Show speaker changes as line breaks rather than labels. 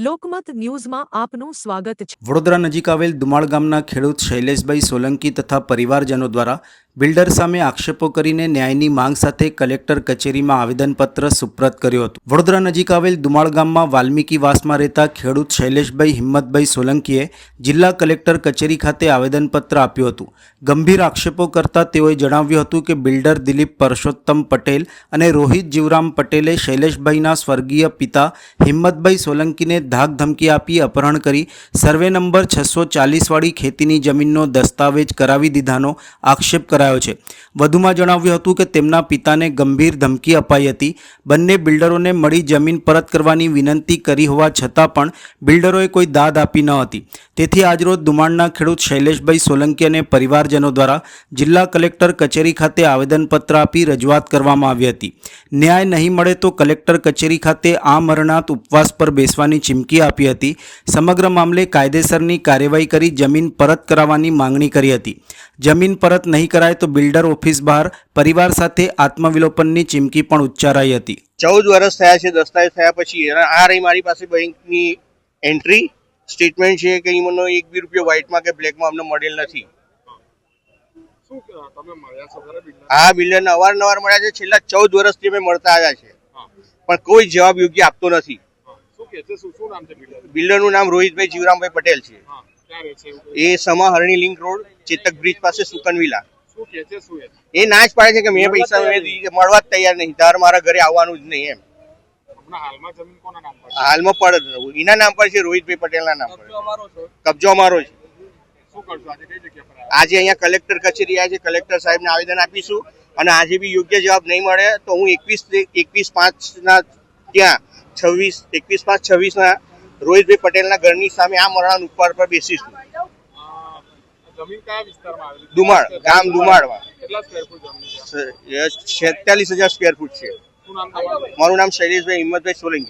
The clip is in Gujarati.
લોકમત ન્યૂઝમાં આપનું સ્વાગત છે।
વડોદરા નજીક આવેલ દુમાળ ગામના ખેડૂત શૈલેષભાઈ સોલંકી તથા પરિવારજનો દ્વારા બિલ્ડર સામે આક્ષેપો કરીને ન્યાયની માંગ સાથે કલેક્ટર કચેરીમાં આવેદનપત્ર સુપ્રત કર્યું હતું। વડોદરા નજીક આવેલ દુમાળ ગામમાં વાલ્મીકીવાસમાં રહેતા ખેડૂત શૈલેષભાઈ હિંમતભાઈ સોલંકીએ જિલ્લા કલેક્ટર કચેરી ખાતે આવેદનપત્ર આપ્યું હતું। ગંભીર આક્ષેપો કરતા તેઓએ જણાવ્યું હતું કે બિલ્ડર દિલીપ પરસોત્તમ પટેલ અને રોહિત જીવરામ પટેલે શૈલેષભાઈના સ્વર્ગીય પિતા હિંમતભાઈ સોલંકીને ધાક ધમકી આપી અપહરણ કરી સર્વે નંબર 640 વાળી ખેતીની જમીનનો દસ્તાવેજ કરાવી દીધાનો આક્ષેપ કરાયો છે। વધુમાં જણાવ્યું હતું કે તેમના પિતાને ગંભીર ધમકી અપાઈ હતી। બંને બિલ્ડરોને મળી જમીન પરત કરવાની વિનંતી કરી હોવા છતાં પણ બિલ્ડરોએ કોઈ દાદ આપી ન હતી। તેથી આજરોજ દુમાળના ખેડૂત શૈલેષભાઈ સોલંકી અને પરિવારજનો દ્વારા જિલ્લા કલેક્ટર કચેરી ખાતે આવેદનપત્ર આપી રજૂઆત કરવામાં આવી હતી। ન્યાય નહીં મળે તો કલેક્ટર કચેરી ખાતે આમરણાંત ઉપવાસ પર બેસવાની ચીમકી આપી હતી। સમગ્ર મામલે કાયદેસરની કાર્યવાહી કરી જમીન પરત કરાવવાની માંગણી કરી હતી। જમીન પરત નહીં કરાય તો બિલ્ડર ઓફિસ બહાર પરિવાર સાથે આત્મવિલોપનની ચીમકી પણ ઉચ્ચારાઈ હતી।
14 વર્ષ થયા છે દસ્તાવેજ થયા પછી આ રહી મારી પાસે બેંકની એન્ટ્રી સ્ટેટમેન્ટ છે કે એમાંનો એક બી રૂપિયો વ્હાઇટમાં કે બ્લેકમાં અમને મળેલ નથી। આ બિલ્ડરને અવારનવાર મળ્યા છે, છેલ્લા 14 વર્ષથી અમે મળતા આવ્યા છે પણ કોઈ જવાબ યોગ્ય આપતો નથી। બિલ્ડરનું નામ રોહિતભાઈ જીવરામભાઈ પટેલ છે। એ સમા હરણી લિંક રોડ ચેતક બ્રિજ પાસે સુકનવિલા। એ ના જ પાડે છે કે મેં પૈસા મળવા જ તૈયાર નહીં, તાર મારા ઘરે આવવાનું જ નહીં એમ। હાલમાં પડે એના નામ પર છે, રોહિતભાઈ પટેલના નામ પર કબજો અમારો છે। આજે અહીંયા કલેક્ટર કચેરી આવ્યા છે, કલેક્ટર સાહેબને આવેદન આપીશું અને આજે બી યોગ્ય જવાબ નહીં મળે તો હું 21/5 ત્યાં 21/5/26 રોહિતભાઈ પટેલના ઘરની સામે આ મરણાન ઉપર પર બેસીશું। દુમાળ ગામ દુમાળમાં 46,000 સ્ક્વેર ફૂટ છે। મારું નામ શૈલેષભાઈ હિંમતભાઈ સોલંકી।